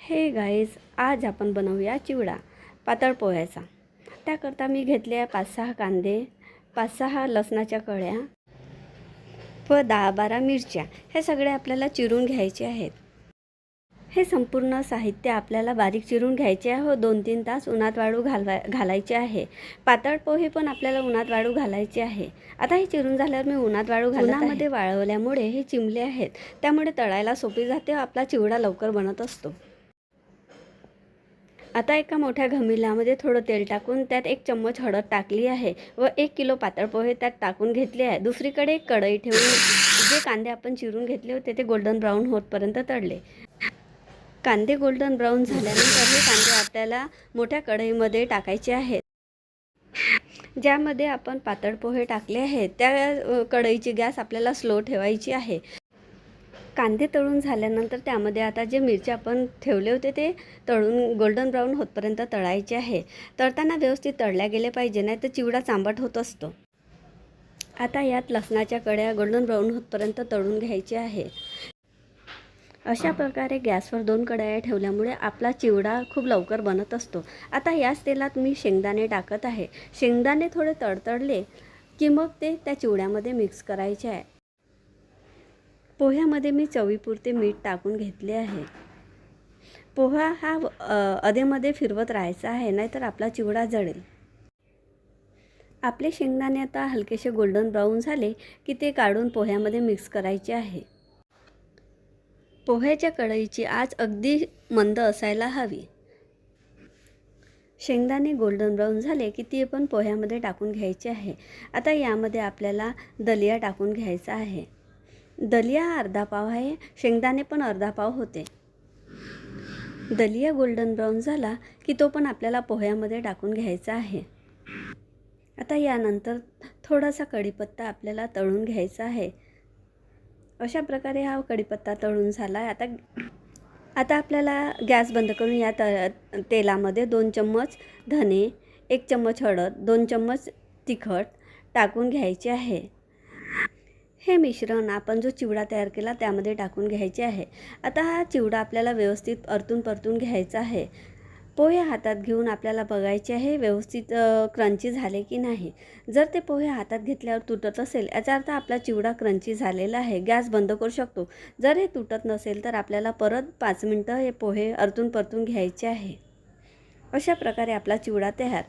हे गाईज, आज आपण बनवूया चिवडा पातळ पोह्याचा। त्याकरता मी घेतले आहे 5-6 कांदे, 5-6 लसणाच्या कळ्या व 10-12 मिरच्या। हे सगळे आपल्याला चिरून घ्यायचे आहेत। हे संपूर्ण साहित्य आपल्याला बारीक चिरून घ्यायचे आहे व 2-3 तास उन्हात वाळू घालायचे आहे। पातळ पोहे पण आपल्याला उन्हात वाळू घालायचे आहे। आता हे चिरून झाल्यावर मी उन्हात वाळू उन्हामध्ये वाळवल्यामुळे हे चिमले आहेत, त्यामुळे तळायला सोपे जाते व आपला चिवडा लवकर बनत असतो। आता एका मोठ्या घमिल्यामध्ये थोडं तेल टाकून त्यात 1 चम्मच हळद टाकली आहे व 1 किलो पातळ पोहे त्यात टाकून घेतले आहे। दुसरीकडे एक कढई ठेवून जे कांदे आपण चिरून घेतले होते ते गोल्डन ब्राऊन होतपर्यंत तळले। कांदे गोल्डन ब्राऊन झाल्यानंतर हे कांदे आपल्याला मोठ्या कढईमध्ये टाकायचे आहेत, ज्यामध्ये आपण पातळ पोहे टाकले आहेत। त्या कढईची गॅस आपल्याला स्लो ठेवायची आहे। कांदे तळून झाल्यानंतर त्यामध्ये आता जे मिरच्या आपण ठेवले होते ते तळून गोल्डन ब्राऊन होतपर्यंत तळायचे आहे। तळताना व्यवस्थित तळल्या गेले पाहिजे, नाही तर चिवडा चांबट होत असतो। आता यात लसणाच्या कळ्या गोल्डन ब्राऊन होतपर्यंत तळून घ्यायचे आहे। अशा प्रकारे गॅसवर 2 कढया ठेवल्यामुळे आपला चिवडा खूप लवकर बनत असतो। आता याच तेलात मी शेंगदाणे टाकत आहे। शेंगदाणे थोडे तडतडले की मग ते त्या चिवड्यामध्ये मिक्स करायचे आहे। पोह्यामध्ये मी चवीपुरते मीठ टाकून घेतले आहे। पोहा हा अधेमध्ये फिरवत राहायचा आहे, नाहीतर आपला चिवडा जळेल। आपले शेंगदाणे आता हलकेसे गोल्डन ब्राऊन झाले की ते काढून पोह्यामध्ये मिक्स करायचे आहे। पोह्याच्या कढईची आच अगदी मंद असायला हवी। शेंगदाणे गोल्डन ब्राऊन झाले की ते पण पोह्यामध्ये टाकून घ्यायचे आहे। आता यामध्ये आपल्याला दलिया टाकून घ्यायचा आहे। दलिया अर्धा पाव आहे, शेंगदाणे पण अर्धा पाव होते। दलिया गोल्डन ब्राऊन झाला की तो पण आपल्याला पोह्यामध्ये टाकून घ्यायचा आहे। आता यानंतर थोडासा कढीपत्ता आपल्याला तळून घ्यायचा आहे। अशा प्रकारे हा कढीपत्ता तळून झाला आहे। आता आपल्याला गॅस बंद करून या तेलामध्ये 2 चम्मच धने, 1 चम्मच हळद, 2 चम्मच तिखट टाकून घ्यायचे आहे। हे मिश्रण आपण जो चिवडा तयार केला त्यामध्ये टाकून घ्यायचे आहे। आता हा चिवडा आपल्याला व्यवस्थित परतून घ्यायचा आहे। पोहे हातात घेऊन आपल्याला बघायचे आहे व्यवस्थित क्रंची झाले की नाही। जर ते पोहे हातात घेतल्यावर तुटत असेल याचा अर्थ आपला चिवडा क्रंची झालेला आहे। गॅस बंद करू शकतो। जर हे तुटत नसेल तर आपल्याला परत 5 मिनिटं हे पोहे परतून घ्यायचे आहे। अशा प्रकारे आपला चिवडा तयार।